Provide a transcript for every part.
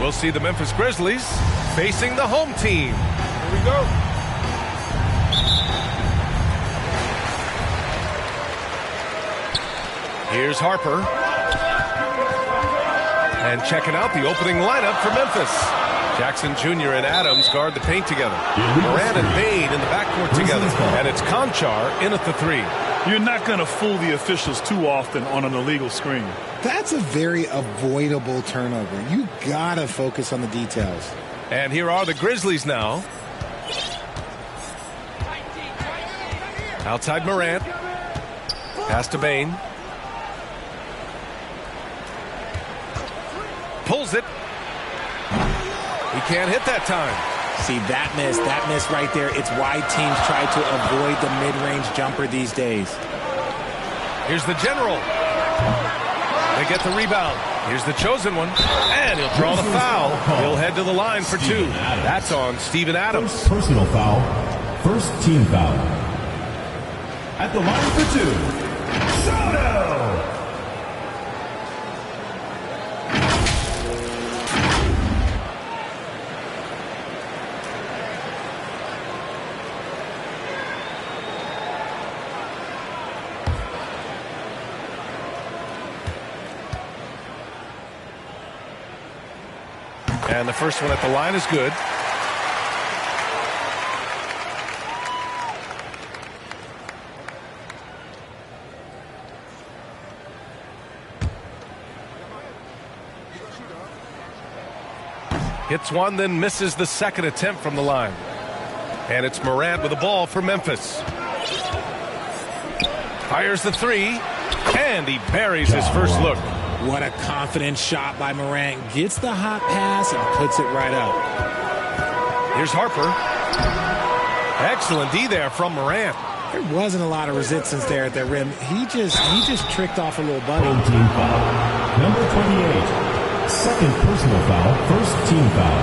We'll see the Memphis Grizzlies facing the home team. Here we go. Here's Harper. And checking out the opening lineup for Memphis. Jackson Jr. and Adams guard the paint together. Morant and Bane in the backcourt together. And it's Conchar in at the 3. You're not going to fool the officials too often on an illegal screen. That's a very avoidable turnover. You got to focus on the details. And here are the Grizzlies now. Outside Morant. Pass to Bane. Pulls it. He can't hit that time. See, that miss right there. It's why teams try to avoid the mid-range jumper these days. Here's the general. They get the rebound. Here's the chosen one. And he'll draw the foul. He'll head to the line for 2. That's on Steven Adams. Personal foul. First team foul. At the line for 2. Soto! And the first one at the line is good. Hits one, then misses the second attempt from the line. And it's Morant with the ball for Memphis. Fires the 3, and he buries his first look. What a confident shot by Morant. Gets the hot pass and puts it right up. Here's Harper. Excellent D there from Morant. There wasn't a lot of resistance there at the rim. He just tricked off a little buddy. Team foul. Number 28. Second personal foul. First team foul.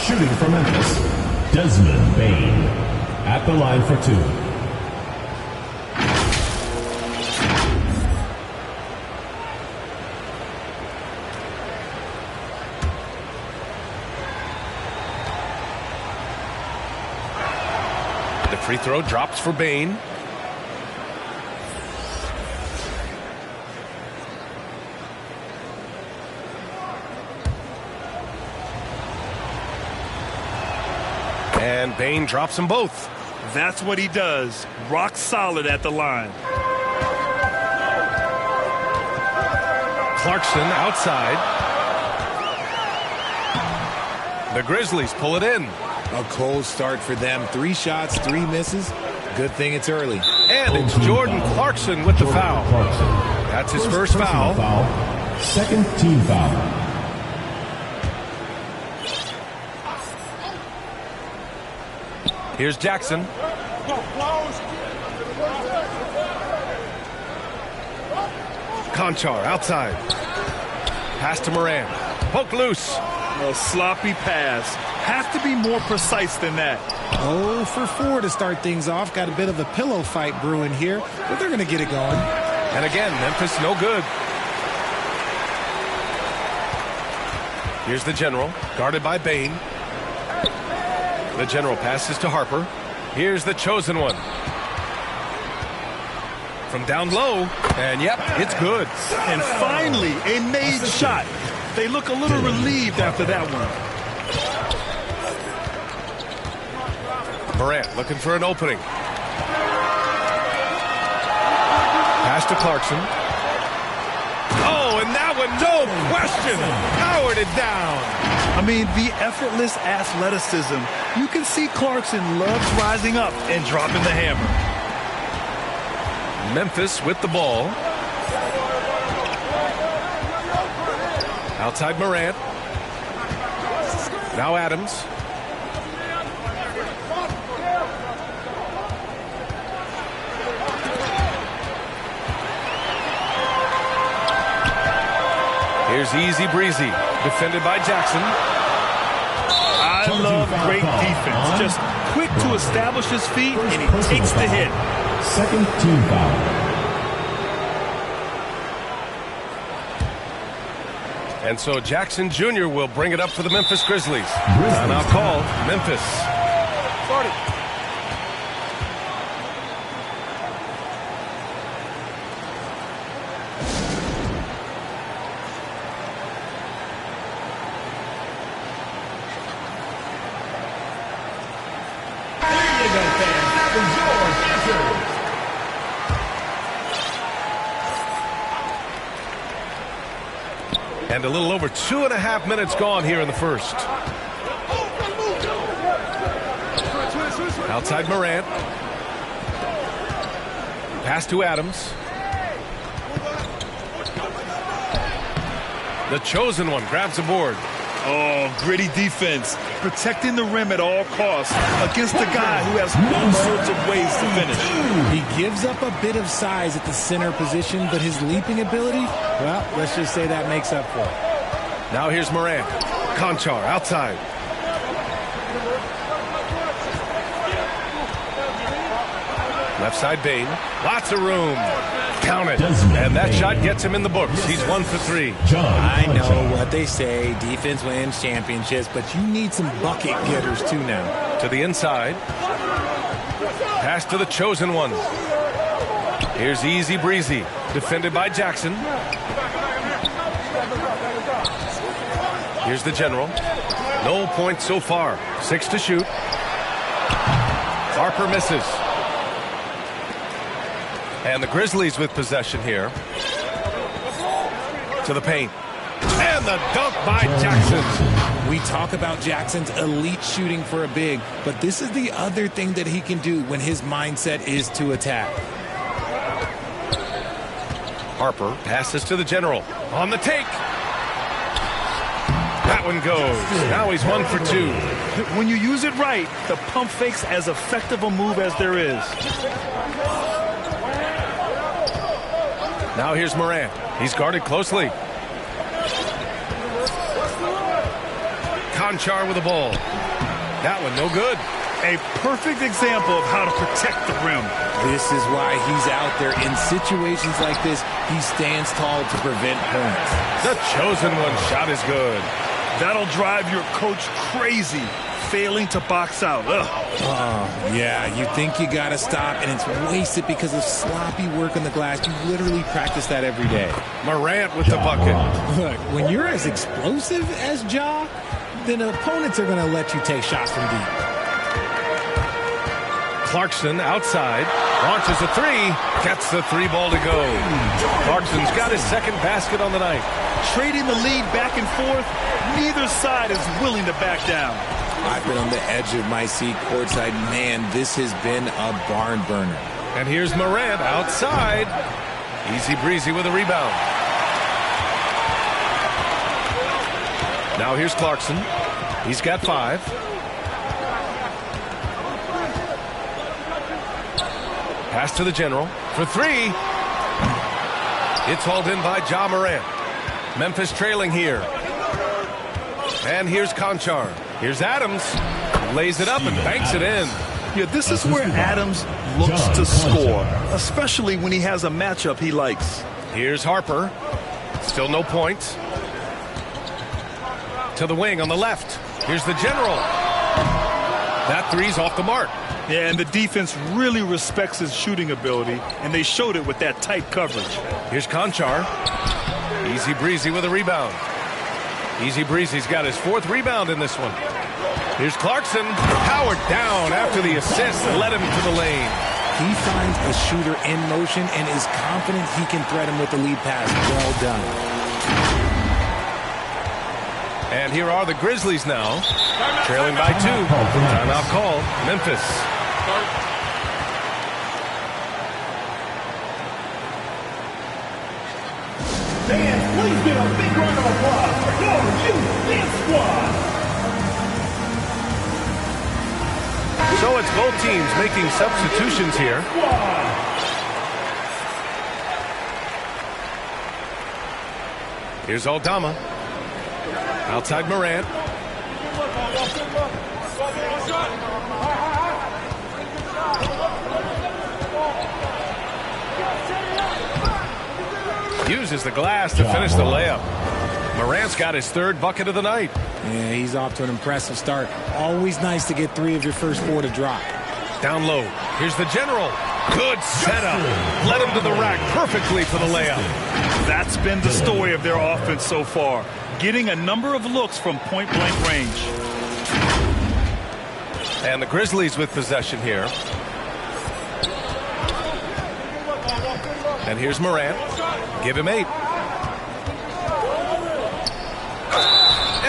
Shooting for Memphis. Desmond Bane. At the line for 2. Free throw drops for Bane. And Bane drops them both. That's what he does. Rock solid at the line. Clarkson outside. The Grizzlies pull it in. A cold start for them. 3 shots, 3 misses. Good thing it's early. And it's Jordan Clarkson with the foul. That's his first foul. Second team foul. Here's Jackson. Conchar outside. Pass to Morant. Poke loose. A sloppy pass. Have to be more precise than that. 0 for 4 to start things off. Got a bit of a pillow fight brewing here, but they're going to get it going. And again, Memphis no good. Here's the general, guarded by Bane. The general passes to Harper. Here's the chosen one. From down low, and yep, it's good. And finally, a made shot. They look a little relieved after that one. Morant looking for an opening. Pass to Clarkson. Oh, and that one, no question, powered it down. I mean, the effortless athleticism. You can see Clarkson loves rising up and dropping the hammer. Memphis with the ball. Outside Morant. Now Adams. Here's Easy Breezy, defended by Jackson. I love great defense. Just quick to establish his feet, and he takes the hit. Second team foul. And so Jackson Jr. will bring it up for the Memphis Grizzlies. Timeout called, Memphis. Started. And a little over 2.5 minutes gone here in the first. Outside Morant. Pass to Adams. The chosen one grabs the board. Oh, gritty defense. Protecting the rim at all costs against a guy who has all sorts of ways to finish. He gives up a bit of size at the center position, but his leaping ability, well, let's just say that makes up for it. Now here's Morant. Conchar outside. Left side Bain. Lots of room. Count it. And that shot gets him in the books. He's 1 for 3. I know what they say. Defense wins championships, but you need some bucket getters too now. To the inside. Pass to the chosen one. Here's Easy Breezy. Defended by Jackson. Here's the general. No points so far. 6 to shoot. Harper misses. And the Grizzlies with possession here. To the paint. And the dunk by Jackson. We talk about Jackson's elite shooting for a big, but this is the other thing that he can do when his mindset is to attack. Harper passes to the general. On the take. That one goes. Now he's 1 for 2. When you use it right, the pump fake's as effective a move as there is. Now here's Morant. He's guarded closely. Conchar with the ball. That one no good. A perfect example of how to protect the rim. This is why he's out there. In situations like this, he stands tall to prevent points. The chosen one shot is good. That'll drive your coach crazy, failing to box out. Ugh. Oh, yeah, you think you got to stop, and it's wasted because of sloppy work on the glass. You literally practice that every day. Morant with the bucket. Look, when you're as explosive as Ja, then opponents are going to let you take shots from deep. Clarkson outside. Launches a 3. Gets the 3 ball to go. Clarkson's got his second basket on the night. Trading the lead back and forth, neither side is willing to back down. I've been on the edge of my seat courtside. Man, this has been a barn burner. And here's Morant outside. Easy breezy with a rebound. Now here's Clarkson. He's got 5. Pass to the general for 3. It's hauled in by Ja Morant. Memphis trailing here. And here's Conchar. Here's Adams. Lays it up and banks it in. Yeah, this is where Adams looks to score, especially when he has a matchup he likes. Here's Harper. Still no points. To the wing on the left. Here's the general. That 3's off the mark. Yeah, and the defense really respects his shooting ability, and they showed it with that tight coverage. Here's Conchar. Easy breezy with a rebound. Easy breezy's got his 4th rebound in this one. Here's Clarkson. Powered down after the assist led him to the lane. He finds a shooter in motion and is confident he can thread him with the lead pass. Well done. And here are the Grizzlies now. Trailing by 2. Timeout called. Memphis. Fans, please give a big round of applause for your youth dance squad. So it's both teams making substitutions here. Here's Aldama. Outside Morant. Uses the glass to finish the layup. Morant's got his third bucket of the night. Yeah, he's off to an impressive start. Always nice to get 3 of your first 4 to drop. Down low. Here's the general. Good setup. Led him to the rack perfectly for the layup. That's been the story of their offense so far. Getting a number of looks from point-blank range. And the Grizzlies with possession here. And here's Morant. Give him 8.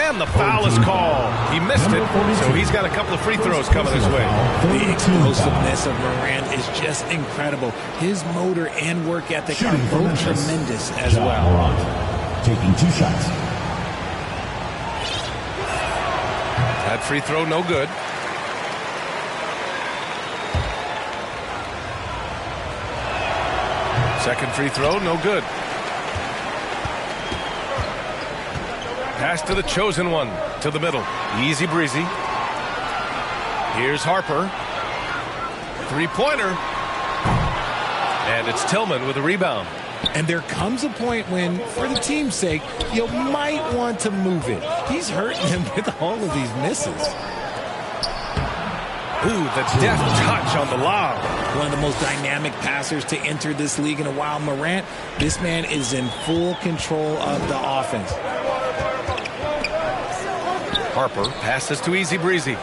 And the foul is called. He missed it, so he's got a couple of free throws coming his way. The explosiveness of Morant is just incredible. His motor and work ethic are both tremendous as well. Taking 2 shots. That free throw, no good. Second free throw, no good. Pass to the chosen one, to the middle. Easy breezy. Here's Harper. 3-pointer. And it's Tillman with a rebound. And there comes a point when, for the team's sake, you might want to move it. He's hurting him with all of these misses. Ooh, the deft touch on the lob. One of the most dynamic passers to enter this league in a while. Morant, this man is in full control of the offense. Harper passes to Easy Breezy.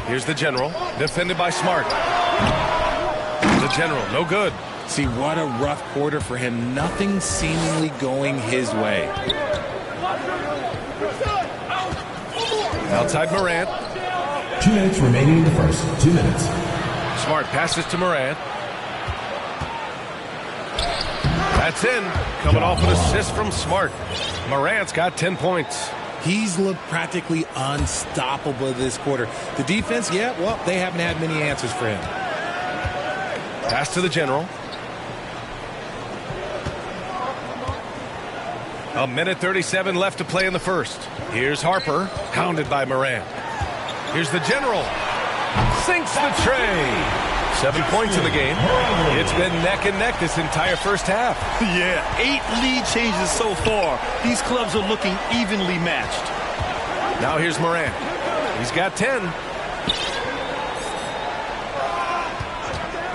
Here's the general, defended by Smart. The general, no good. See, what a rough quarter for him. Nothing seemingly going his way. Outside Morant. 2 minutes remaining in the first. 2 minutes. Smart passes to Morant. That's in. Coming off an assist from Smart. Morant's got 10 points. He's looked practically unstoppable this quarter. The defense, yeah, well, they haven't had many answers for him. Pass to the general. 1:37 left to play in the first. Here's Harper, hounded by Morant. Here's the general. Sinks the tray. 7 points in the game. It's been neck and neck this entire first half. Yeah, 8 lead changes so far. These clubs are looking evenly matched. Now here's Morant. He's got 10.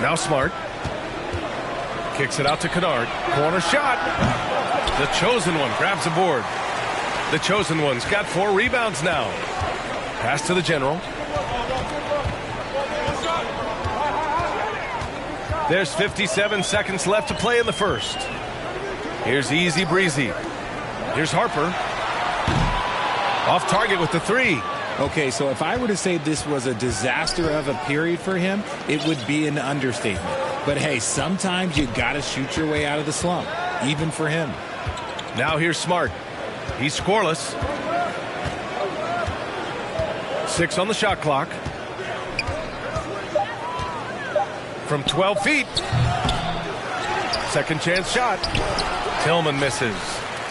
Now Smart. Kicks it out to Kennard. Corner shot. The chosen one grabs a board. The chosen one's got 4 rebounds now. Pass to the general. There's 57 seconds left to play in the first. Here's Easy Breezy. Here's Harper. Off target with the 3. Okay, so if I were to say this was a disaster of a period for him, it would be an understatement. But hey, sometimes you got to shoot your way out of the slump, even for him. Now here's Smart. He's scoreless. 6 on the shot clock. From 12 feet. Second chance shot. Tillman misses.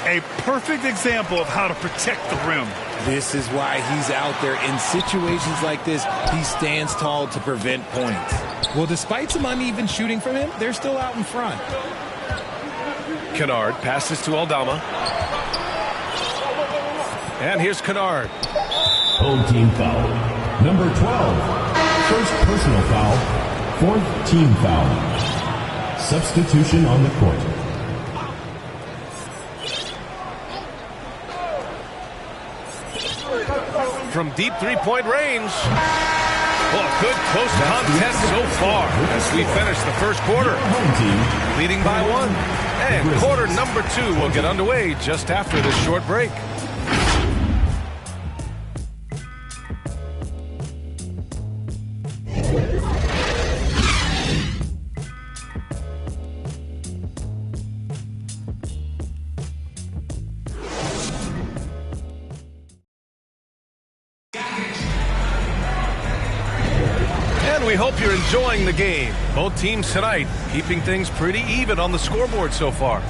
A perfect example of how to protect the rim. This is why he's out there. In situations like this, he stands tall to prevent points. Well, despite some uneven shooting from him, they're still out in front. Kennard passes to Aldama. And here's Kennard. Home team foul. Number 12. First personal foul. 4th team foul. Substitution on the court. From deep 3-point range. Well, good close contest so far as we finish the first quarter. Leading by 1. And quarter number 2 will get underway just after this short break. We hope you're enjoying the game. Both teams tonight keeping things pretty even on the scoreboard so far.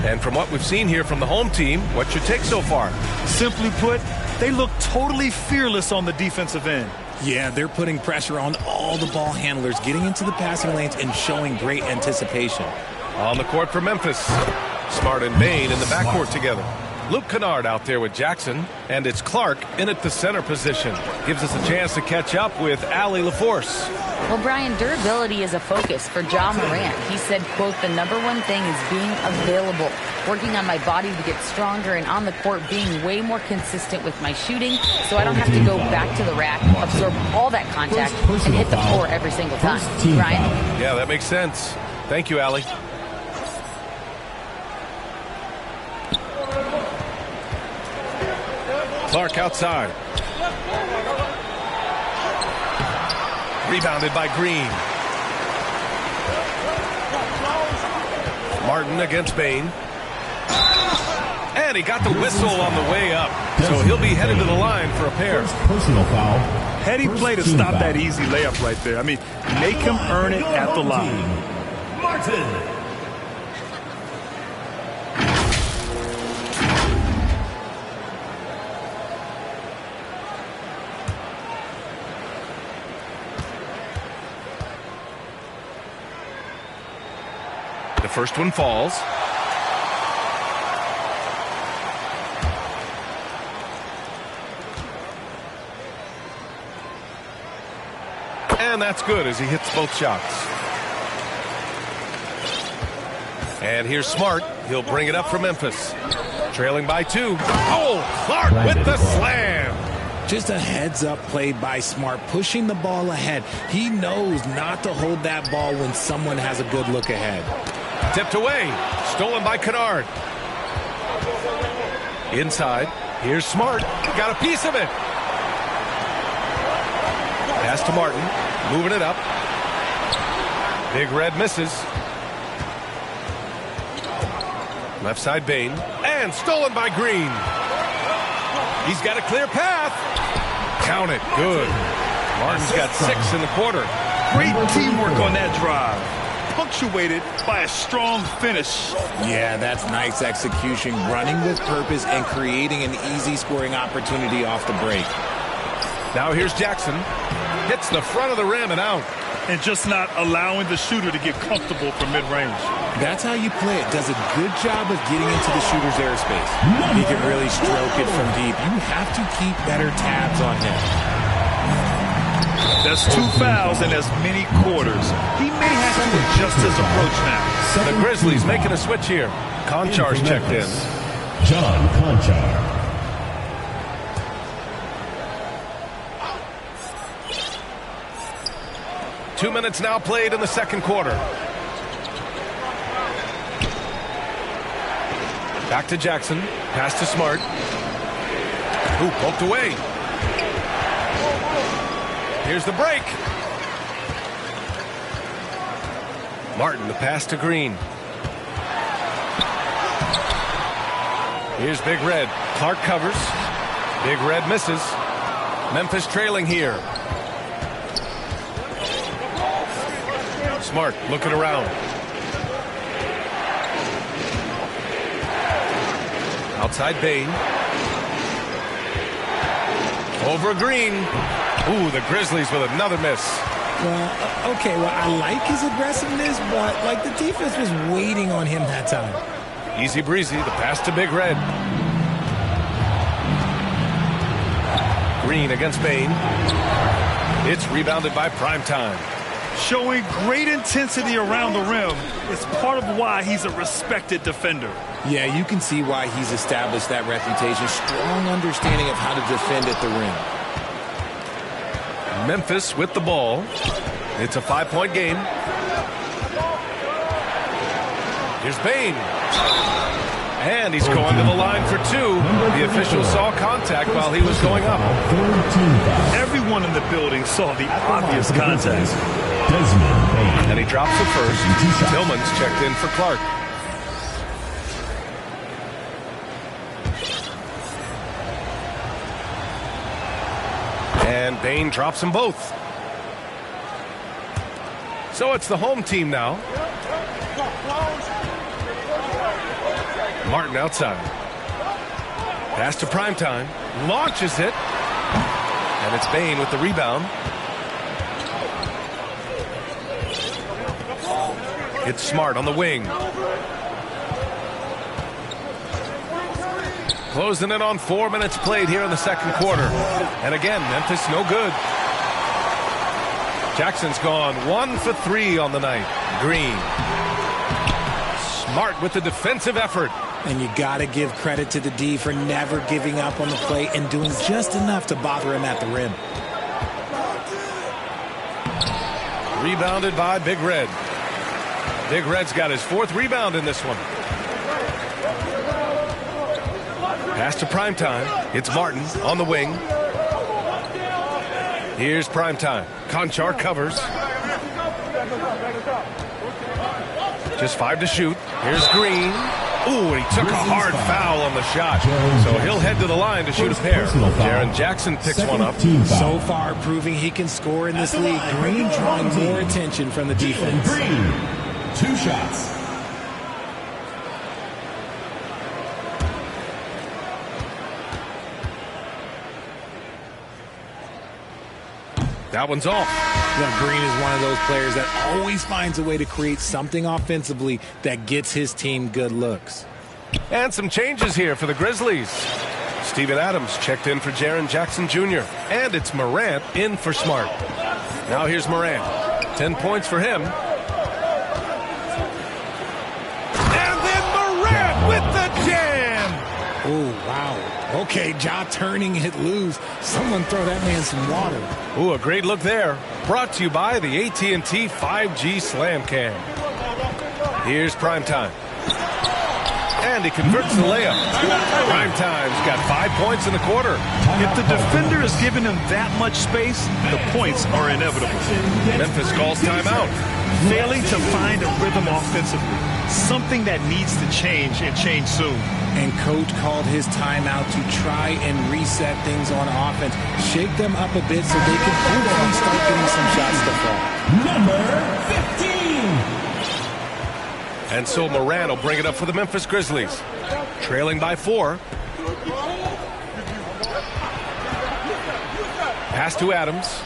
And from what we've seen here from the home team, what's your take so far? Simply put, they look totally fearless on the defensive end. Yeah, they're putting pressure on all the ball handlers, getting into the passing lanes and showing great anticipation. On the court for Memphis. Smart and Bain in the backcourt together. Luke Kennard out there with Jackson, and it's Clark in at the center position. Gives us a chance to catch up with Allie LaForce. Well, Brian, durability is a focus for Ja Morant. He said, quote, "The #1 thing is being available, working on my body to get stronger, and on the court being way more consistent with my shooting so I don't have to go back to the rack, absorb all that contact, and hit the floor every single time." Brian? Yeah, that makes sense. Thank you, Allie. Clark outside. Rebounded by Green. Martin against Bain. And he got the whistle on the way up. So he'll be headed to the line for a pair. Personal foul. Heady play to stop that easy layup right there. I mean, make him earn it at the line. Martin. The first one falls. And that's good as he hits both shots. And here's Smart. He'll bring it up for Memphis. Trailing by 2. Oh, Clark with the slam. Just a heads-up play by Smart, pushing the ball ahead. He knows not to hold that ball when someone has a good look ahead. Tipped away. Stolen by Kennard. Inside. Here's Smart. Got a piece of it. Pass to Martin. Moving it up. Big Red misses. Left side Bain. And stolen by Green. He's got a clear path. Count it. Good. Martin's got 6 in the quarter. Great teamwork on that drive. Punctuated by a strong finish. Yeah, that's nice execution, running with purpose and creating an easy scoring opportunity off the break. Now here's Jackson. Hits the front of the rim and out. And just not allowing the shooter to get comfortable from mid-range. That's how you play it. Does a good job of getting into the shooter's airspace. He can really stroke it from deep. You have to keep better tabs on him. That's 2 fouls in as many quarters. He may have to adjust his approach now. The Grizzlies making a switch here. Konchar's checked in. John Konchar. Two minutes now played in the second quarter. Back to Jackson. Pass to Smart. Ooh, poked away. Here's the break. Martin, the pass to Green. Here's Big Red. Clark covers. Big Red misses. Memphis trailing here. Smart looking around. Outside Bain. Over Green. Ooh, the Grizzlies with another miss. Well, okay, well, I like his aggressiveness, but, like, the defense was waiting on him that time. Easy breezy, the pass to Big Red. Green against Bain. It's rebounded by Primetime. Showing great intensity around the rim is part of why he's a respected defender. Yeah, you can see why he's established that reputation. Strong understanding of how to defend at the rim. Memphis with the ball. It's a 5-point game. Here's Bain. And he's going to the line for 2. The official saw contact while he was going up. Everyone in the building saw the obvious contact. And he drops the first. Tillman's checked in for Clark. And Bain drops them both. So it's the home team now. Martin outside. Pass to Primetime. Launches it. And it's Bain with the rebound. It's Smart on the wing. Closing in on 4 minutes played here in the second quarter. And again, Memphis no good. Jackson's gone 1 for 3 on the night. Green. Smart with the defensive effort. And you got to give credit to the D for never giving up on the play and doing just enough to bother him at the rim. Rebounded by Big Red. Big Red's got his 4th rebound in this one. Pass to Primetime. It's Martin on the wing. Here's Primetime. Conchar covers. Just 5 to shoot. Here's Green. Ooh, and he took a hard foul on the shot. So he'll head to the line to shoot a pair. Jaren Jackson picks one up. So far, proving he can score in this league. Green drawing more attention from the defense. Green, 2 shots. That one's off. Now, Green is one of those players that always finds a way to create something offensively that gets his team good looks. And some changes here for the Grizzlies. Steven Adams checked in for Jaren Jackson Jr. And it's Morant in for Smart. Now here's Morant. 10 points for him. And then Morant with the jam. Oh, wow. Okay, Ja turning it loose. Someone throw that man some water. Ooh, a great look there. Brought to you by the AT&T 5G Slam Cam. Here's Primetime. And he converts the layup. Primetime's got 5 points in the quarter. If the defender is giving him that much space, the points are inevitable. Memphis calls timeout. Failing to find a rhythm offensively. Something that needs to change and change soon. And coach called his timeout to try and reset things on offense. Shake them up a bit so they can hopefully start getting some shots to fall. Number 15. And so Morant will bring it up for the Memphis Grizzlies. Trailing by 4. Pass to Adams.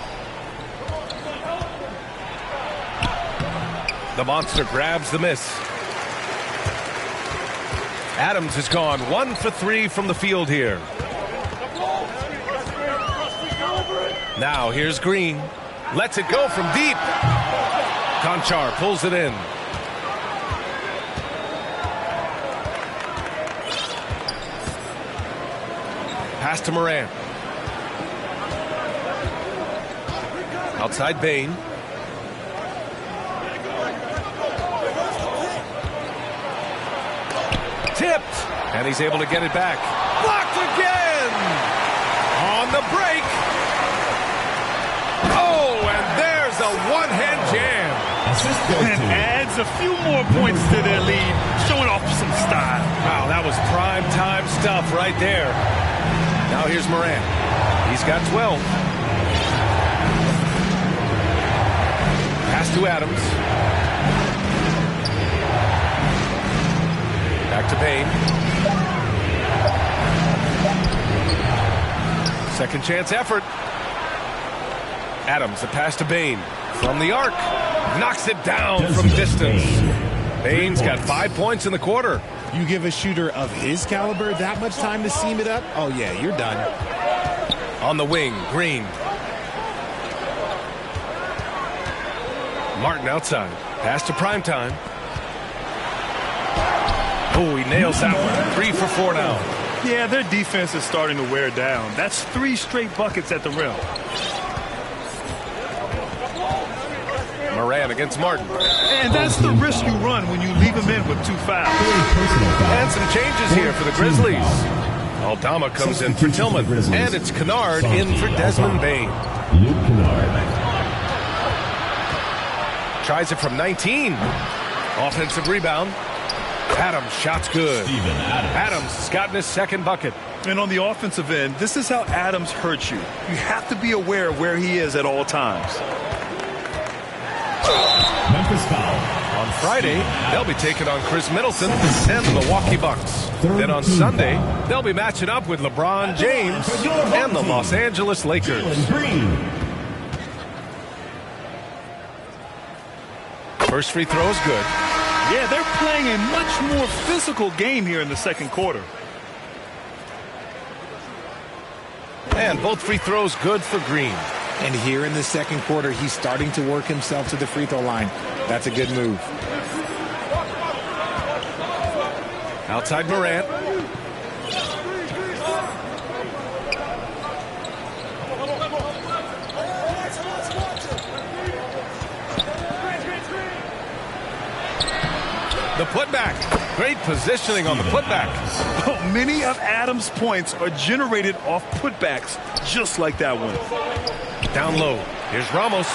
The monster grabs the miss. Adams has gone 1 for 3 from the field here. Now here's Green. Lets it go from deep. Conchar pulls it in. Pass to Morant. Outside Bain. Tipped, and he's able to get it back. Blocked again! On the break. Oh, and there's a one-hand jam. And adds a few more points to their lead, showing off some style. Wow, that was prime time stuff right there. Now here's Morant. He's got 12. Pass to Adams. Back to Bain. Second chance effort. Adams, a pass to Bain. From the arc. Knocks it down from distance. Bain's got 5 points in the quarter. You give a shooter of his caliber that much time to seam it up? Oh, yeah, you're done. On the wing, Green. Martin outside. Pass to Primetime. Oh, he nails that one. 3 for 4 now. Yeah, their defense is starting to wear down. That's 3 straight buckets at the rim. Morant against Martin. And that's the risk you run when you leave him in with 2 fouls. And some changes here for the Grizzlies. Aldama comes in for Tillman. And it's Kennard in for Desmond Bain. Luke Kennard. Tries it from 19. Offensive rebound. Adams, shot's good. Adams has gotten his second bucket. And on the offensive end, this is how Adams hurts you. You have to be aware of where he is at all times. Memphis foul. On Friday, they'll be taking on Chris Middleton and the Milwaukee Bucks. Then on Sunday, they'll be matching up with LeBron James and the Los Angeles Lakers. First free throw is good. Yeah, they're playing a much more physical game here in the second quarter. And both free throws good for Green. And here in the second quarter, he's starting to work himself to the free throw line. That's a good move. Outside Morant. The putback. Great positioning on the putback. Oh, many of Adams' points are generated off putbacks, just like that one. Down low. Here's Ramos.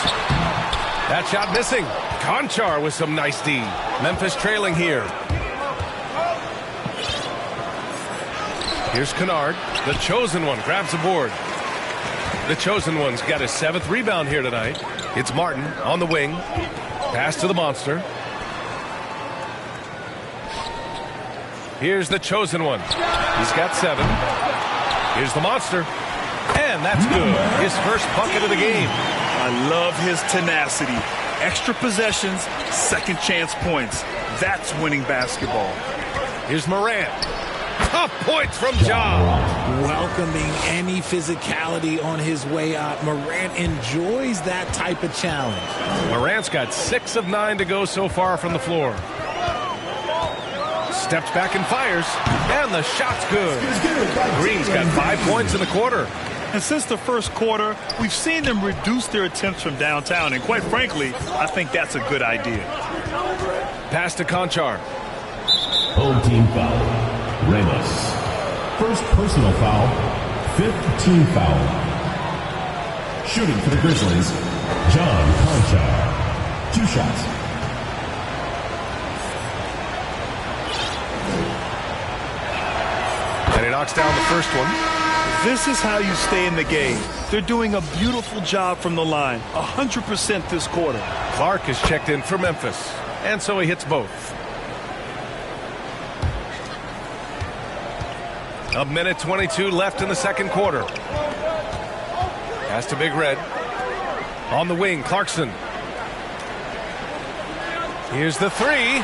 That shot missing. Conchar with some nice D. Memphis trailing here. Here's Kennard. The chosen one grabs the board. The chosen one's got his 7th rebound here tonight. It's Martin on the wing. Pass to the monster. Here's the chosen one. He's got 7. Here's the monster. And that's good. His first bucket of the game. I love his tenacity. Extra possessions, second chance points. That's winning basketball. Here's Morant. Tough points from Ja. Welcoming any physicality on his way up. Morant enjoys that type of challenge. Morant's got 6 of 9 to go so far from the floor. Steps back and fires. And the shot's good. Green's got 5 points in the quarter. And since the first quarter, we've seen them reduce their attempts from downtown. And quite frankly, I think that's a good idea. Pass to Conchar. Home team foul. Ramos. First personal foul. 5th team foul. Shooting for the Grizzlies, John Conchar. 2 shots. And he knocks down the first one. This is how you stay in the game. They're doing a beautiful job from the line. 100% this quarter. Clark is checked in for Memphis. And so he hits both. A minute 22 left in the second quarter. Pass to Big Red. On the wing, Clarkson. Here's the 3.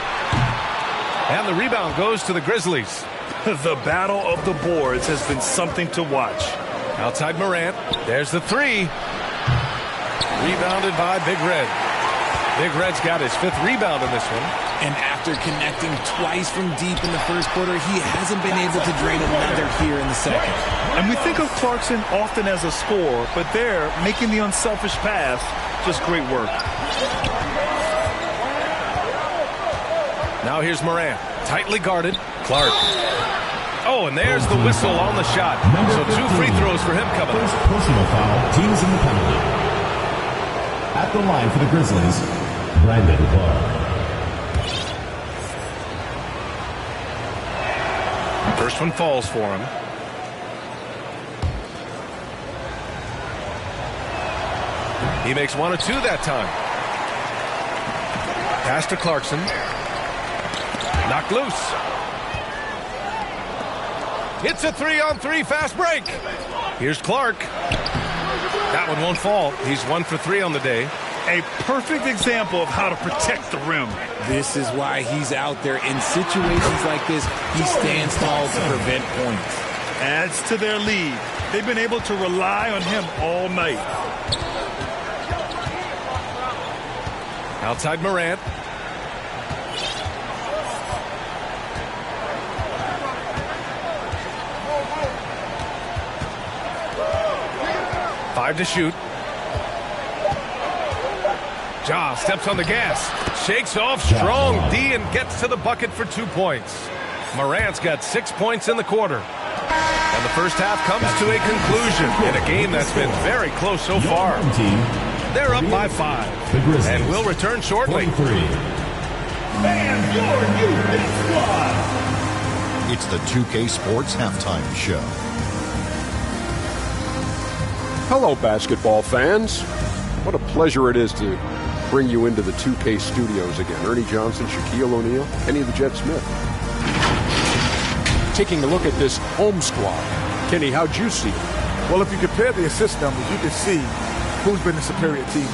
And the rebound goes to the Grizzlies. The battle of the boards has been something to watch. Outside Morant. There's the 3. Rebounded by Big Red. Big Red's got his 5th rebound in this one. And after connecting twice from deep in the first quarter, he hasn't been able to drain another here in the second. And we think of Clarkson often as a scorer, but there, making the unselfish pass, just great work. Now here's Morant. Tightly guarded. Clark. Oh, and there's the whistle on the shot. So 2 free throws for him coming First up. personal foul, teams in the penalty. At the line for the Grizzlies, Brandon Clark. First one falls for him. He makes 1 of 2 that time. Pass to Clarkson. Knocked loose. It's a 3-on-3 fast break. Here's Clark. That one won't fall. He's 1 for 3 on the day. A perfect example of how to protect the rim. This is why he's out there. In situations like this, he stands tall to prevent points. Adds to their lead. They've been able to rely on him all night. Outside Morant. Five to shoot. Ja steps on the gas. Shakes off strong D and gets to the bucket for 2 points. Morant's got 6 points in the quarter. And the first half comes to a conclusion in a game that's been very close so far. They're up by 5. And we'll return shortly. It's the 2K Sports Halftime Show. Hello, basketball fans. What a pleasure it is to bring you into the 2K studios again. Ernie Johnson, Shaquille O'Neal, Kenny the Jet Smith. Taking a look at this home squad. Kenny, how'd you see it? Well, if you compare the assist numbers, you can see who's been the superior team.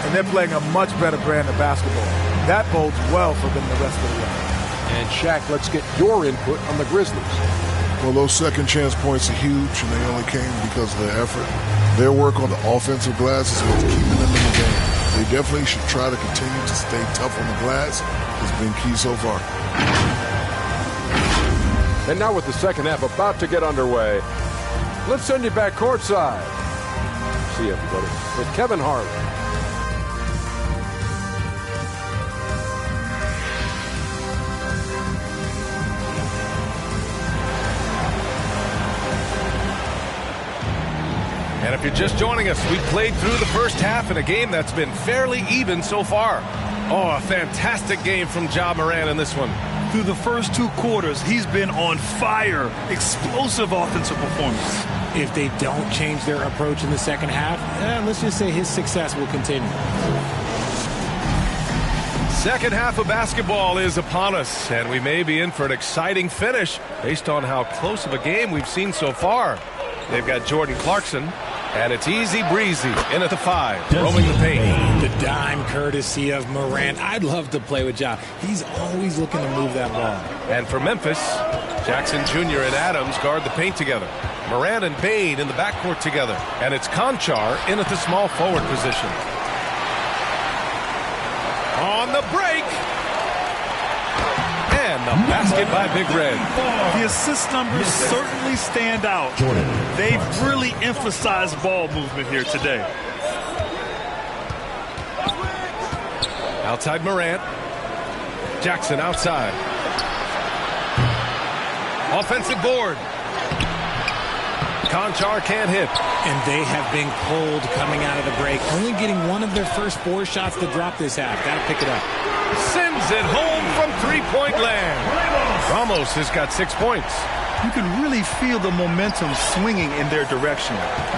And they're playing a much better brand of basketball. That bodes well for them the rest of the way. And Shaq, let's get your input on the Grizzlies. Well, those second chance points are huge, and they only came because of their effort. Their work on the offensive glass is what's keeping them in the game. They definitely should try to continue to stay tough on the glass. It's been key so far. And now with the second half about to get underway, let's send you back courtside. See everybody with Kevin Harlan. And if you're just joining us, we played through the first half in a game that's been fairly even so far. Oh, a fantastic game from Ja Morant in this one. Through the first 2 quarters, he's been on fire. Explosive offensive performance. If they don't change their approach in the second half, let's just say his success will continue. Second half of basketball is upon us, and we may be in for an exciting finish based on how close of a game we've seen so far. They've got Jordan Clarkson, and it's easy breezy in at the 5, roaming the paint. The dime courtesy of Morant. I'd love to play with Ja. He's always looking to move that ball. And for Memphis, Jackson Jr. and Adams guard the paint together. Morant and Bane in the backcourt together. And it's Conchar in at the small forward position. On the break. And the basket by Big Red. The assist numbers certainly stand out. They've really emphasized ball movement here today. Outside Morant. Jackson outside. Offensive board. Conchar can't hit. And they have been cold coming out of the break. Only getting one of their first 4 shots to drop this half. Got to pick it up. Sends it home from three-point land. Ramos has got 6 points. You can really feel the momentum swinging in their direction.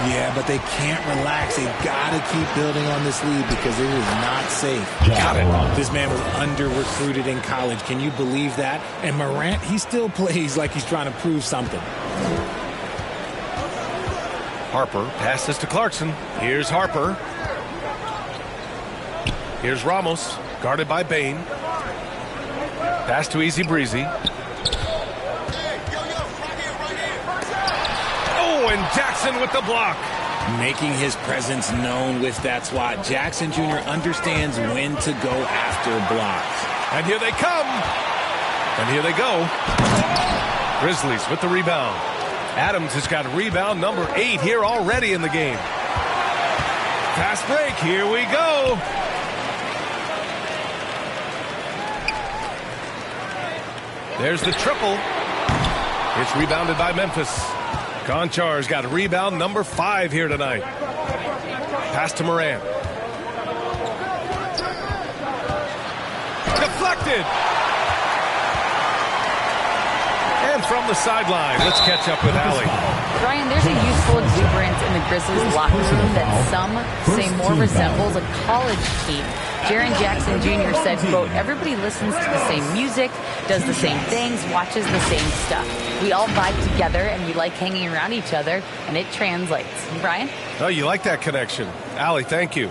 Yeah, but they can't relax. They've got to keep building on this lead because it is not safe. Got it. This man was under-recruited in college. Can you believe that? And Morant, he still plays like he's trying to prove something. Harper passes to Clarkson. Here's Harper. Here's Ramos, guarded by Bane. Pass to Easy Breezy. Oh, and Jackson with the block. Making his presence known with that swat. Jackson Jr. understands when to go after blocks. And here they come. And here they go. Grizzlies with the rebound. Adams has got rebound number 8 here already in the game. Fast break. Here we go. There's the triple. It's rebounded by Memphis. Conchar's got rebound number 5 here tonight. Pass to Morant. Deflected. And from the sideline, let's catch up with Allie. Brian, there's a youthful exuberance in the Grizzlies locker room that some say more resembles a college team. Jaren Jackson Jr. said, quote, everybody listens to the same music, does the same things, watches the same stuff. We all vibe together and we like hanging around each other, and it translates. Brian? Oh, you like that connection. Allie, thank you.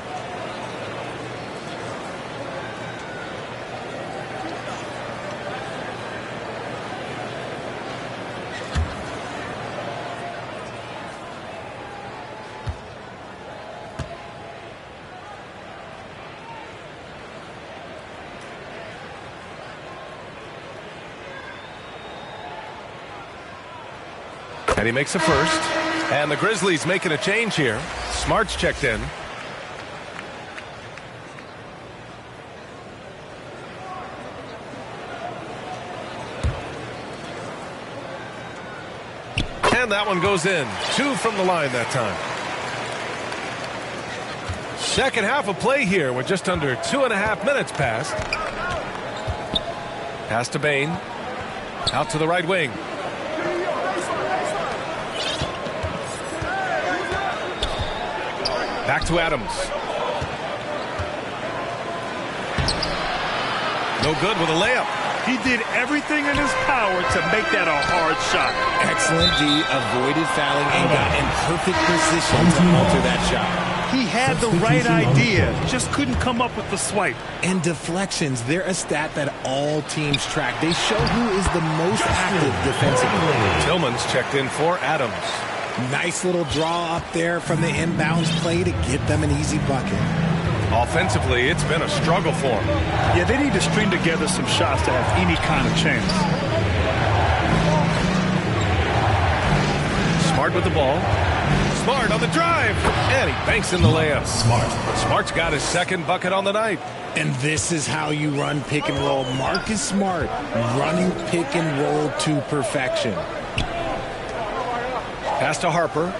And he makes a first. And the Grizzlies making a change here. Smart's checked in. And that one goes in. 2 from the line that time. Second half of play here with just under 2.5 minutes passed. Pass to Bane. Out to the right wing. Back to Adams. No good with a layup. He did everything in his power to make that a hard shot. Excellent D, avoided fouling and got in perfect position to alter that shot. He had the right idea, just couldn't come up with the swipe. And deflections, they're a stat that all teams track. They show who is the most active defensively. Tillman's checked in for Adams. Nice little draw up there from the inbounds play to get them an easy bucket. Offensively, it's been a struggle for them. Yeah, they need to string together some shots to have any kind of chance. Smart with the ball. Smart on the drive. And he banks in the layup. Smart's got his second bucket on the night. And this is how you run pick and roll. Marcus Smart running pick and roll to perfection. Pass to Harper.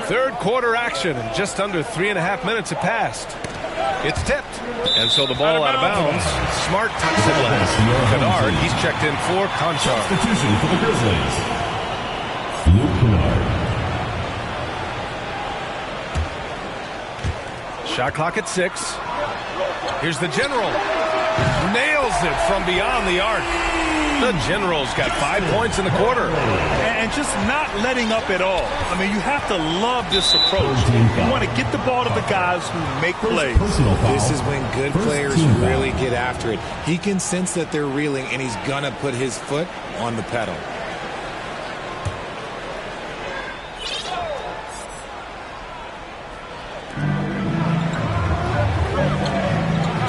Third quarter action, and just under 3.5 minutes have passed. It's tipped, and so the ball out of bounds. Smart tucks it last. Kennard, he's checked in for Conchar. Substitution for the Grizzlies. Luke Kennard. Shot clock at 6. Here's the General. Nails it from beyond the arc. The General's got 5 points in the quarter. And just not letting up at all. I mean, you have to love this approach. You want to get the ball to the guys who make plays. This is when good players really get after it. He can sense that they're reeling, and he's going to put his foot on the pedal.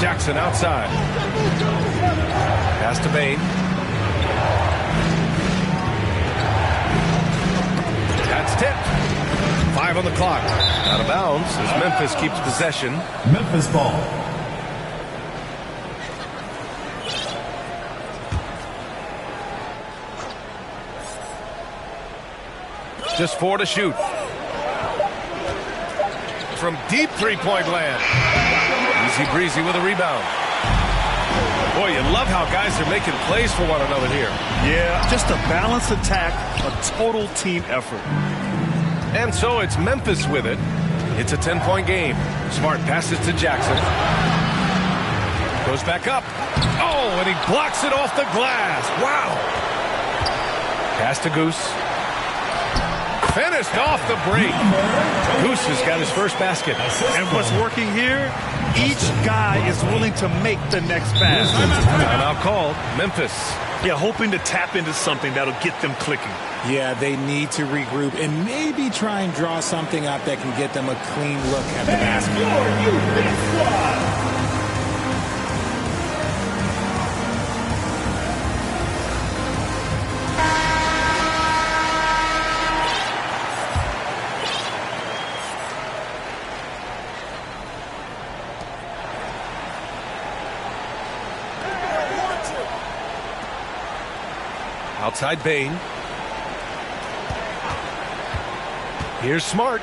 Jackson outside. Pass to Bain. That's tipped. 5 on the clock. Out of bounds as Memphis keeps possession. Memphis ball. Just 4 to shoot. From deep three-point land. Easy breezy with a rebound. Boy, you love how guys are making plays for one another here. Yeah, just a balanced attack, a total team effort. And so it's Memphis with it. It's a 10-point game. Smart passes to Jackson. Goes back up. Oh, and he blocks it off the glass. Wow. Pass to Goose. Finished off the break. Goose has got his first basket. And what's working here, each guy is willing to make the next pass. Timeout called. Memphis. Yeah, hoping to tap into something that'll get them clicking. Yeah, they need to regroup and maybe try and draw something up that can get them a clean look at the basket. Outside Bain. Here's Smart.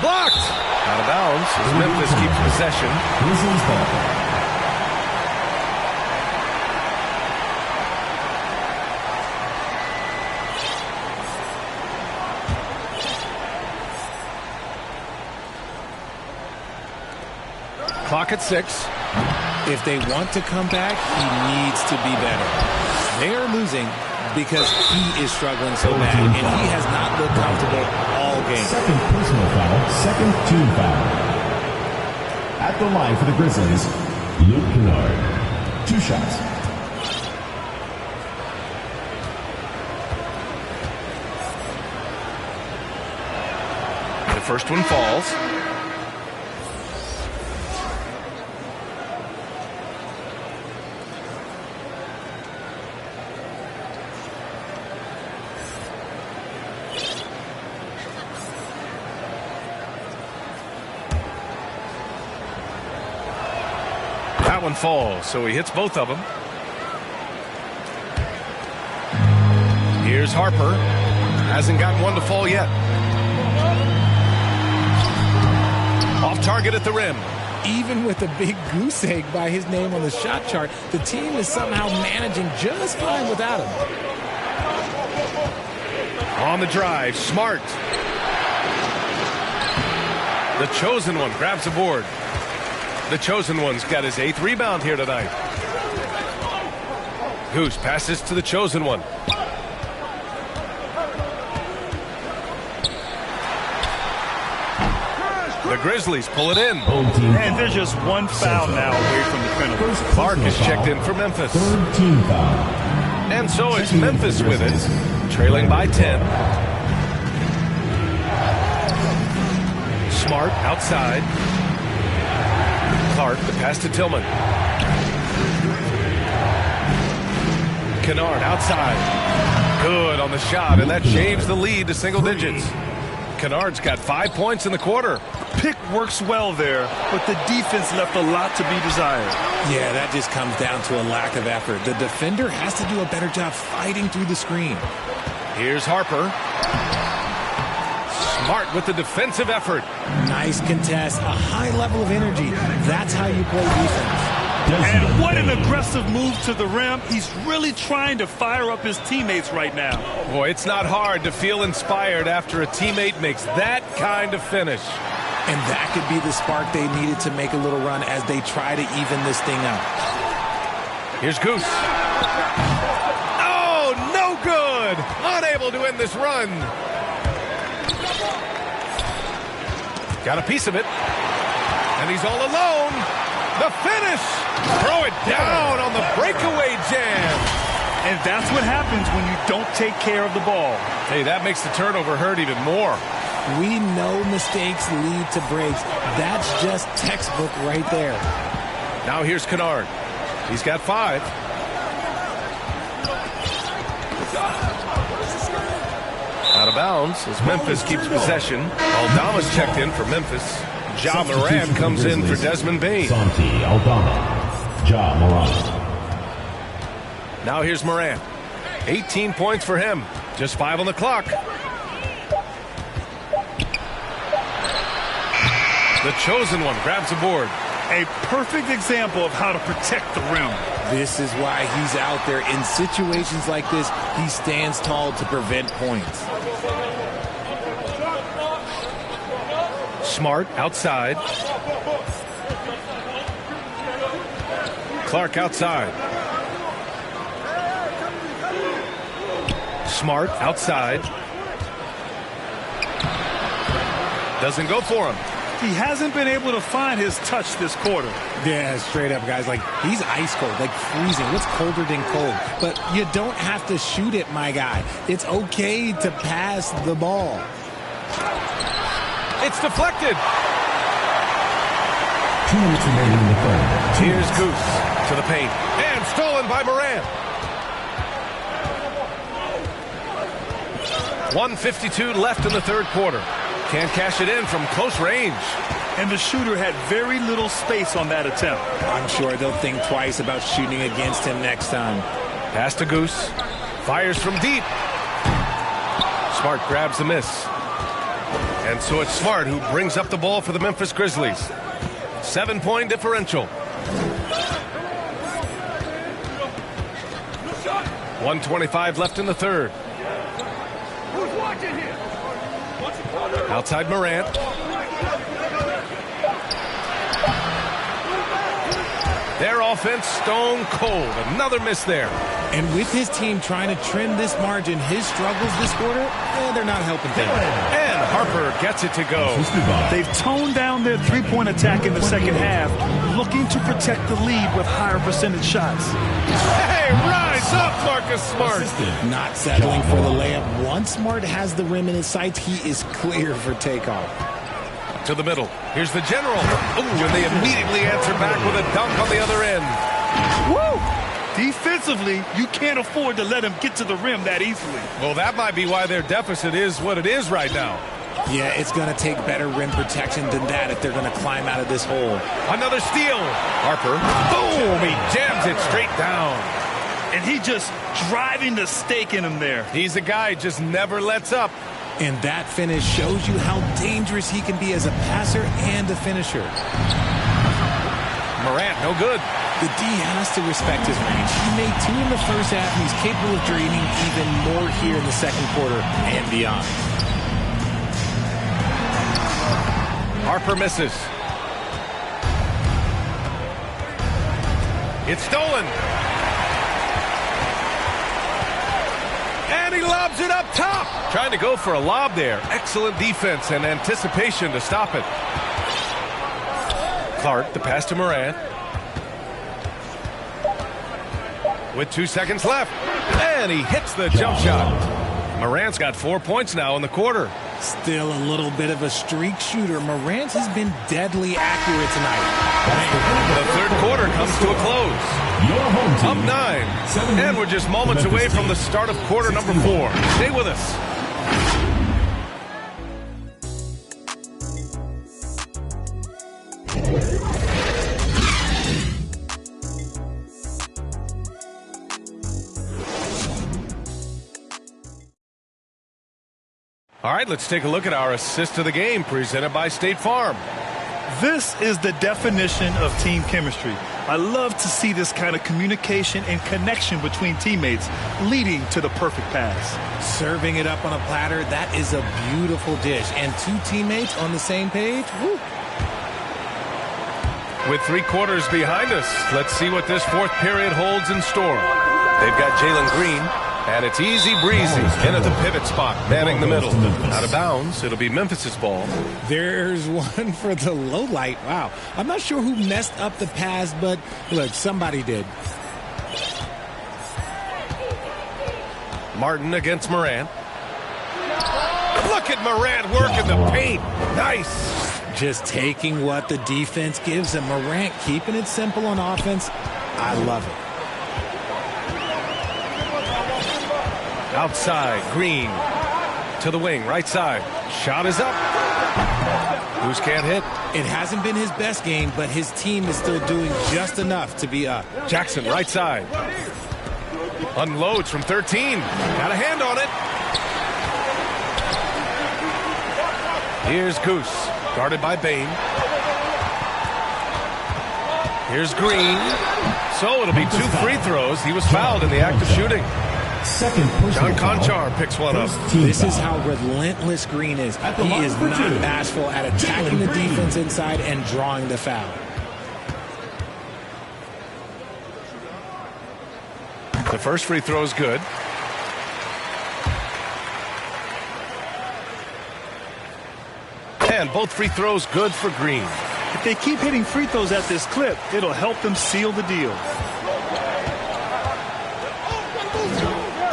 Blocked. Out of bounds as Memphis keeps possession. Grizzlies ball. Clock at 6. If they want to come back, he needs to be better. They are losing because he is struggling so bad, and he has not looked comfortable all game. Second personal foul, second team foul. At the line for the Grizzlies, Luke Kennard. 2 shots. The first one falls. That one falls, so he hits both of them. Here's Harper. Hasn't gotten one to fall yet. Off target at the rim. Even with a big goose egg by his name on the shot chart, the team is somehow managing just fine without him. On the drive, Smart. The chosen one grabs a board. The chosen one's got his 8th rebound here tonight. Goose passes to the chosen one. The Grizzlies pull it in. And there's just one foul now away from the penalty. Clark is checked in for Memphis. Third team foul. And so it's Memphis with it, trailing by 10. Smart outside. Clark, the pass to Tillman. Kennard outside. Good on the shot, and that shaves the lead to single digits. Kennard's got 5 points in the quarter. Pick works well there, but the defense left a lot to be desired. Yeah, that just comes down to a lack of effort. The defender has to do a better job fighting through the screen. Here's Harper. Smart with the defensive effort. Nice contest, a high level of energy. That's how you play defense. And what an aggressive move to the rim. He's really trying to fire up his teammates right now. Boy, it's not hard to feel inspired after a teammate makes that kind of finish. And that could be the spark they needed to make a little run as they try to even this thing up. Here's Goose. Oh, no good. Unable to end this run. Got a piece of it. And he's all alone. The finish. Throw it down on the breakaway jam. And that's what happens when you don't take care of the ball. Hey, that makes the turnover hurt even more. We know mistakes lead to breaks. That's just textbook right there. Now here's Kennard. He's got 5. Out of bounds as Memphis keeps possession. Aldama's checked in for Memphis. Ja Morant comes in for Desmond Bane. Santi Aldama. Ja Morant. Now here's Morant. 18 points for him. Just 5 on the clock. The chosen one grabs a board. A perfect example of how to protect the rim. This is why he's out there. In situations like this, he stands tall to prevent points. Smart outside. Clark outside. Smart outside. Doesn't go for him. He hasn't been able to find his touch this quarter. Yeah, straight up, guys. Like, he's ice cold, like freezing. What's colder than cold? But you don't have to shoot it, my guy. It's okay to pass the ball. It's deflected. 2 minutes remaining in the third. Here's Goose to the paint. And stolen by Morant. 1:52 left in the third quarter. Can't cash it in from close range. And the shooter had very little space on that attempt. I'm sure they'll think twice about shooting against him next time. Pass to Goose. Fires from deep. Smart grabs the miss. And so it's Smart who brings up the ball for the Memphis Grizzlies. 7-point differential. 1:25 left in the third. Outside Morant. Their offense stone cold. Another miss there. And with his team trying to trim this margin, his struggles this quarter, they're not helping things. And Harper gets it to go. They've toned down their three-point attack in the second half, looking to protect the lead with higher percentage shots. Hey, rise up, Marcus Smart. Not settling for the layup. Once Smart has the rim in his sights, he is clear for takeoff. To the middle. Here's the general. Ooh, and they immediately answer back with a dunk on the other end. Woo! Defensively, you can't afford to let him get to the rim that easily. Well, that might be why their deficit is what it is right now. Yeah, it's going to take better rim protection than that if they're going to climb out of this hole. Another steal. Harper. Boom! He jams it straight down. And he just driving the stake in him there. He's a guy who just never lets up. And that finish shows you how dangerous he can be as a passer and a finisher. Morant, no good. The D has to respect his range. He made 2 in the first half, and he's capable of draining even more here in the second quarter and beyond. Harper misses. It's stolen. And he lobs it up top. Trying to go for a lob there. Excellent defense and anticipation to stop it. Clark, the pass to Morant. With 2 seconds left. And he hits the jump shot. Morant's got 4 points now in the quarter. Still a little bit of a streak shooter. Morant has been deadly accurate tonight. The third quarter comes to a close. Up 9. And we're just moments away from the start of quarter number 4. Stay with us. All right, let's take a look at our assist of the game presented by State Farm. This is the definition of team chemistry. I love to see this kind of communication and connection between teammates leading to the perfect pass. Serving it up on a platter, that is a beautiful dish. And 2 teammates on the same page. Woo. With 3 quarters behind us, let's see what this fourth period holds in store. They've got Jalen Green. And it's easy breezy in at the pivot spot, manning the middle. Out of bounds, it'll be Memphis's ball. There's one for the low light. Wow. I'm not sure who messed up the pass, but look, somebody did. Martin against Morant. Look at Morant working the paint. Nice. Just taking what the defense gives him. Morant keeping it simple on offense. I love it. Outside, Green to the wing, right side. Shot is up. Goose can't hit. It hasn't been his best game, but his team is still doing just enough to be up. Jackson, right side. Unloads from 13. Got a hand on it. Here's Goose, guarded by Bain. Here's Green. So it'll be 2 free throws. He was fouled in the act of shooting. John Conchar picks one up. This is how relentless Green is. He is not bashful at attacking the defense inside and drawing the foul. The first free throw is good. And both free throws good for Green. If they keep hitting free throws at this clip, it'll help them seal the deal.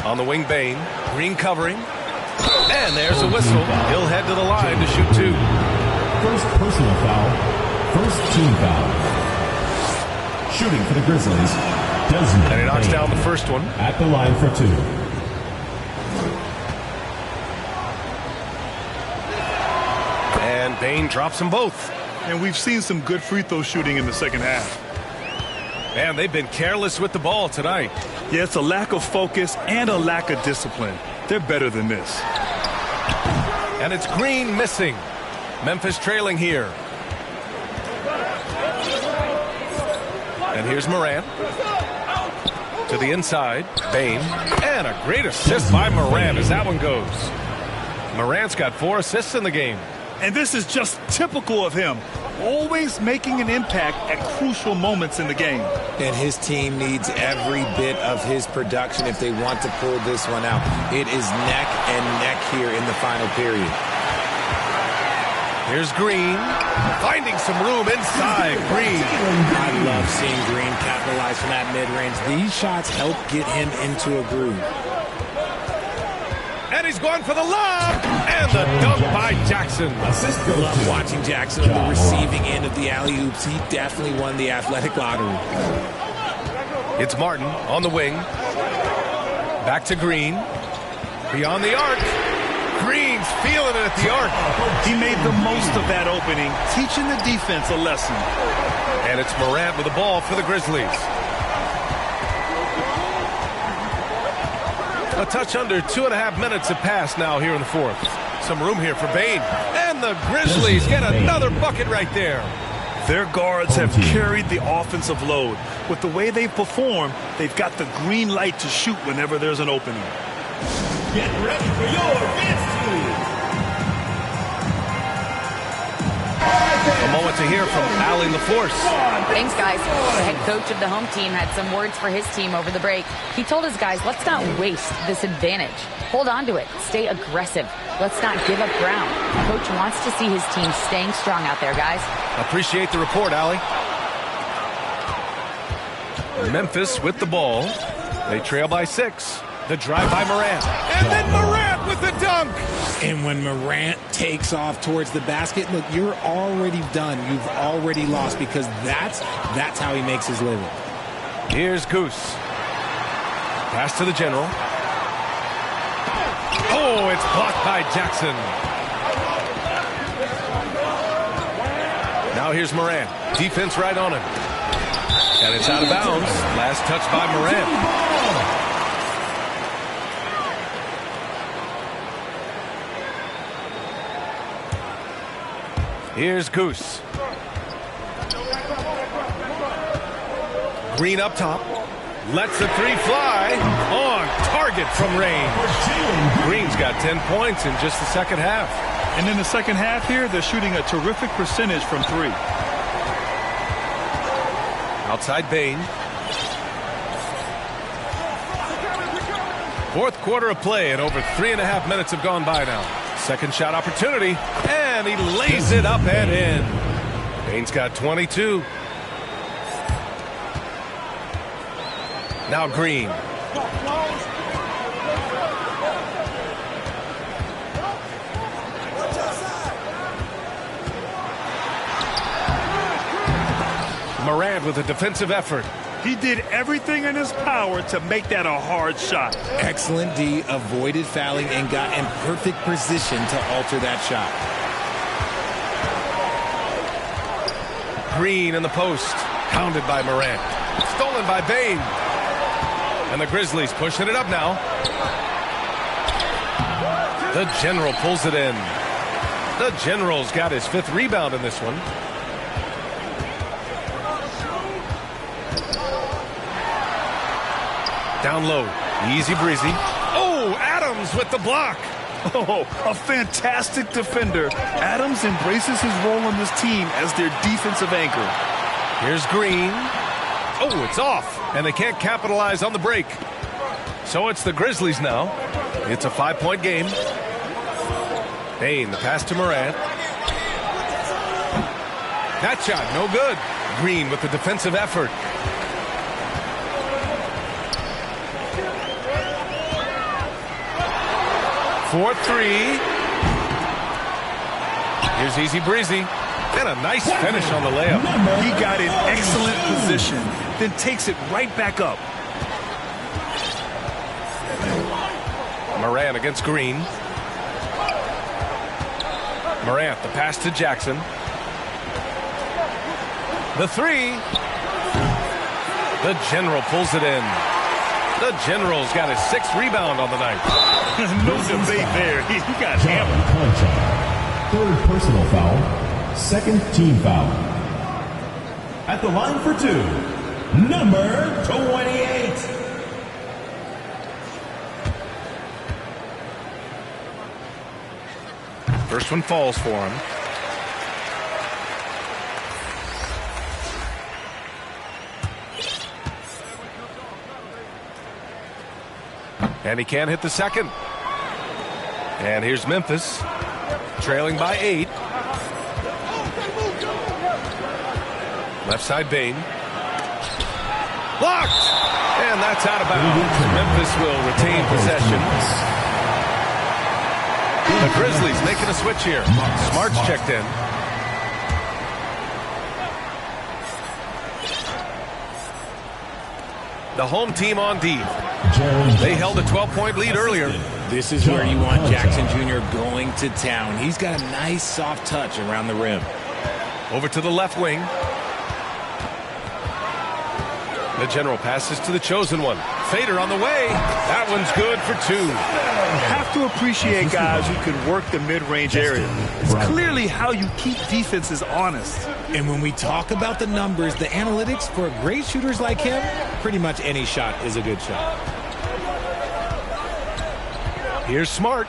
On the wing, Bain. Green covering. And there's a whistle. He'll head to the line to shoot 2. First personal foul. First team foul. Shooting for the Grizzlies, Desmond And he knocks Bain down the first one. at the line for 2. And Bain drops them both. And we've seen some good free throw shooting in the second half. Man, they've been careless with the ball tonight. Yeah, it's a lack of focus and a lack of discipline. They're better than this. And it's Green missing. Memphis trailing here. And here's Morant. To the inside. Bain. And a great assist by Morant as that one goes. Morant's got 4 assists in the game. And this is just typical of him. Always making an impact at crucial moments in the game. And his team needs every bit of his production if they want to pull this one out. It is neck and neck here in the final period. Here's Green. Finding some room inside. Green. I love seeing Green capitalize from that mid-range. These shots help get him into a groove. And he's going for the lob. And the dunk by Jackson. Love watching Jackson on the receiving end of the alley-oops. He definitely won the athletic lottery. It's Martin on the wing. Back to Green. Beyond the arc. Green's feeling it at the arc. He made the most of that opening, teaching the defense a lesson. And it's Morant with the ball for the Grizzlies. A touch under 2.5 minutes have passed now here in the fourth. Some room here for Bain. And the Grizzlies get another bucket right there. Their guards have carried the offensive load. With the way they perform, they've got the green light to shoot whenever there's an opening. Get ready for your dance A moment to hear from Allie LaForce. Thanks, guys. The head coach of the home team had some words for his team over the break. He told his guys, let's not waste this advantage. Hold on to it. Stay aggressive. Let's not give up ground. Coach wants to see his team staying strong out there, guys. Appreciate the report, Allie. Memphis with the ball. They trail by 6. The drive by Morant. And then Morant with the dunk. And when Morant takes off towards the basket, look, you're already done. You've already lost because that's how he makes his living. Here's Goose. Pass to the general. Oh, it's blocked by Jackson. Now here's Morant. Defense right on him. And it's out of bounds. Last touch by Morant. Here's Goose. Green up top. Lets the 3 fly. On target from range. Green's got 10 points in just the second half. And in the second half here, they're shooting a terrific percentage from 3. Outside Bain. Fourth quarter of play, and over 3.5 minutes have gone by now. Second shot opportunity, and he lays it up and in. Bain's got 22. Now Green. Morant with a defensive effort. He did everything in his power to make that a hard shot. Excellent D, avoided fouling and got in perfect position to alter that shot. Green in the post. Pounded by Morant. Stolen by Bain. And the Grizzlies pushing it up now. The General pulls it in. The General's got his 5th rebound in this one. Down low. Easy breezy. Oh, Adams with the block. Oh, a fantastic defender. Adams embraces his role on this team as their defensive anchor. Here's Green. Oh, it's off. And they can't capitalize on the break. So it's the Grizzlies now. It's a 5-point game. Bain, the pass to Morant. That shot, no good. Green with the defensive effort. For 3. Here's easy breezy. And a nice finish on the layup. He got in excellent position, then takes it right back up. Morant against Green. Morant, the pass to Jackson. The 3. The General pulls it in. The General's got his 6th rebound on the night. No debate there. He got hammered. 3rd personal foul. 2nd team foul. At the line for 2, number 28. First one falls for him. And he can't hit the second. And here's Memphis, trailing by 8. Left side Bain. Blocked! And that's out of bounds. Memphis will retain possession. The Grizzlies making a switch here. Smart's checked in. The home team on D. They held a 12-point lead earlier. This is where you want Jackson Jr. going to town. He's got a nice soft touch around the rim. Over to the left wing. The General passes to the chosen one. Fader on the way. That one's good for 2. You have to appreciate guys who can work the mid-range area. It's clearly how you keep defenses honest. And when we talk about the numbers, the analytics for great shooters like him, pretty much any shot is a good shot. Here's Smart.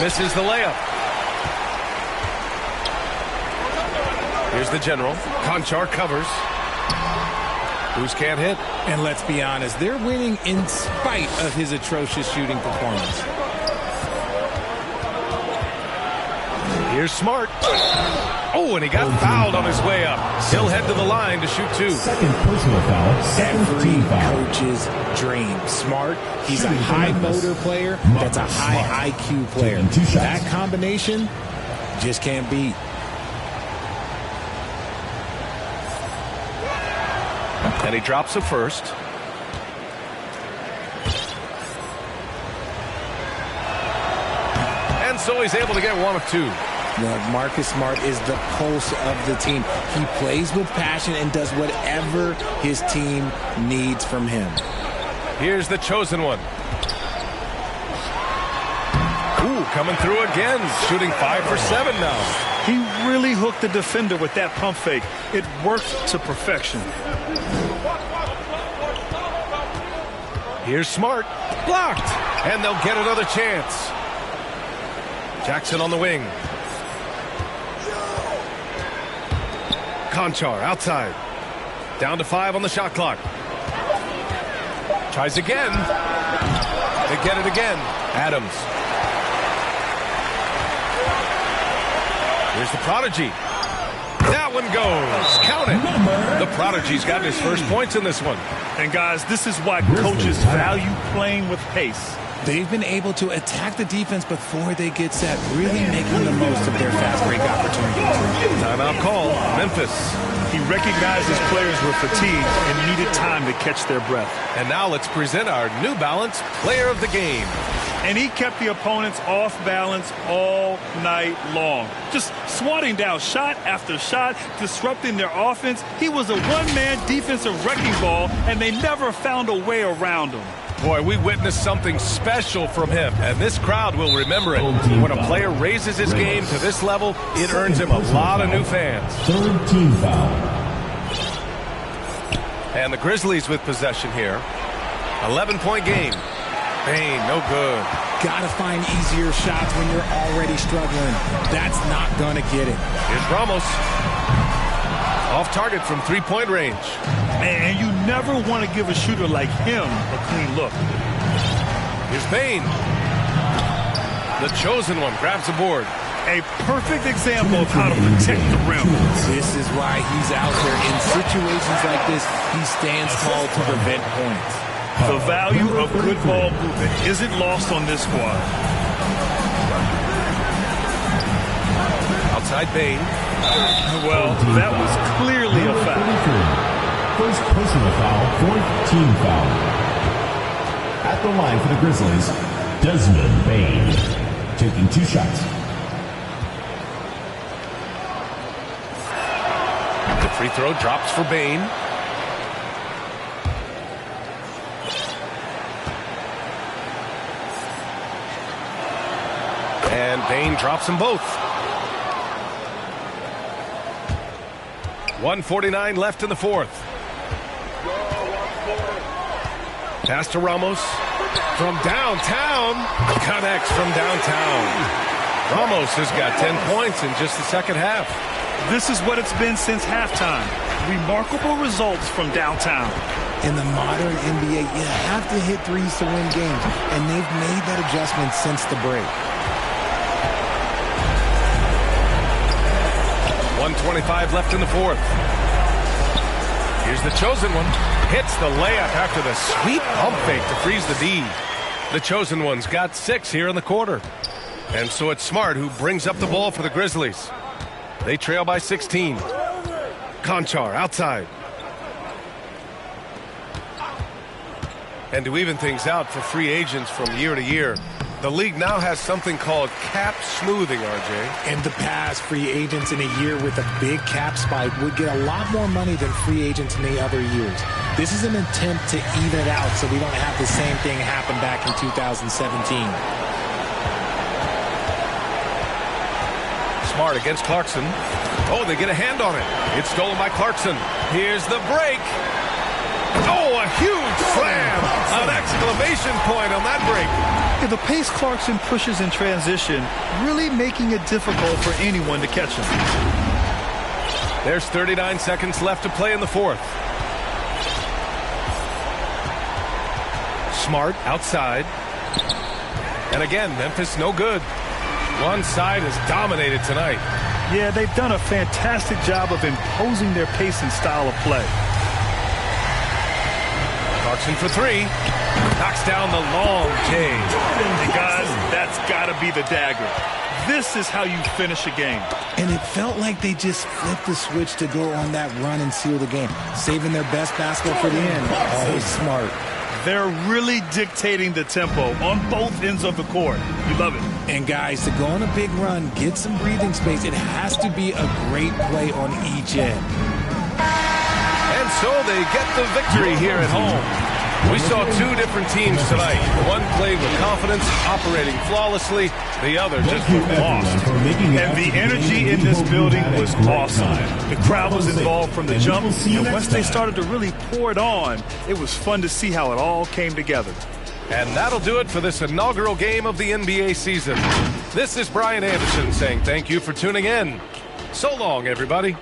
Misses the layup. Here's the general. Conchar covers. Cruz can't hit. And let's be honest, they're winning in spite of his atrocious shooting performance. Here's Smart. Oh, and he got fouled on his way up. He'll head to the line to shoot 2. Second personal foul, second Every team foul. coach's dream. Smart, he's a high motor player. That's a high IQ player. That combination just can't beat. And he drops a first. And so he's able to get 1 of 2. Look, Marcus Smart is the pulse of the team. He plays with passion and does whatever his team needs from him. Here's the chosen one. Ooh, coming through again. Shooting 5 for 7 now. He really hooked the defender with that pump fake. It worked to perfection. Here's Smart. Blocked. And they'll get another chance. Jackson on the wing. Conchar outside. Down to 5 on the shot clock. Tries again. They get it again. Adams. Here's the Prodigy. That one goes. Count it. The Prodigy's gotten his first points in this one. And guys, this is why coaches value playing with pace. They've been able to attack the defense before they get set, really making the most of their fast break opportunities. Timeout call. Memphis. He recognized his players were fatigued and needed time to catch their breath. And now let's present our New Balance Player of the Game. And he kept the opponents off balance all night long. Just swatting down shot after shot, disrupting their offense. He was a one-man defensive wrecking ball, and they never found a way around him. Boy, we witnessed something special from him, and this crowd will remember it. When a player raises his game to this level, it earns him a lot of new fans. Third team foul. And the Grizzlies with possession here. 11-point game. Bain, no good. Gotta find easier shots when you're already struggling. That's not gonna get it. Here's Ramos. Off target from 3-point range. And you never want to give a shooter like him a clean look. Here's Bain. The chosen one grabs the board. A perfect example of how to protect the rim. This is why he's out there. In situations like this, he stands tall to prevent points. The value of good ball movement isn't lost on this squad. Outside Bain. Well, that was clearly a foul. First personal foul, fourth team foul. At the line for the Grizzlies, Desmond Bain, taking 2 shots. The free throw drops for Bain. And Bain drops them both. 1:49 left in the fourth. Pass to Ramos. From downtown. Connects from downtown. Ramos has got 10 points in just the second half. This is what it's been since halftime. Remarkable results from downtown. In the modern NBA, you have to hit threes to win games, and they've made that adjustment since the break. 1:25 left in the fourth. Here's the chosen one. Hits the layup after the sweet pump fake to freeze the D. The chosen one's got 6 here in the quarter. And so it's Smart who brings up the ball for the Grizzlies. They trail by 16. Conchar outside. And to even things out for free agents from year to year, the league now has something called cap smoothing, RJ. In the past, free agents in a year with a big cap spike would get a lot more money than free agents in the other years. This is an attempt to even it out so we don't have the same thing happen back in 2017. Smart against Clarkson. Oh, they get a hand on it. It's stolen by Clarkson. Here's the break. Oh, a huge slam. An exclamation point on that break. Yeah, the pace Clarkson pushes in transition, really making it difficult for anyone to catch him. There's 39 seconds left to play in the fourth. Smart outside. And again, Memphis no good. One side is dominated tonight. Yeah, they've done a fantastic job of imposing their pace and style of play. Clarkson for three. Knocks down the long J. Hey guys, that's got to be the dagger. This is how you finish a game. And it felt like they just flipped the switch to go on that run and seal the game, saving their best basketball for the end. Always smart. They're really dictating the tempo on both ends of the court. You love it. And guys, to go on a big run, get some breathing space, it has to be a great play on each end. And so they get the victory here at home. We saw two different teams tonight. One played with confidence, operating flawlessly. The other just looked lost. And the energy in this building was awesome. The crowd was involved from the jump. And once they started to really pour it on, it was fun to see how it all came together. And that'll do it for this inaugural game of the NBA season. This is Brian Anderson saying thank you for tuning in. So long, everybody.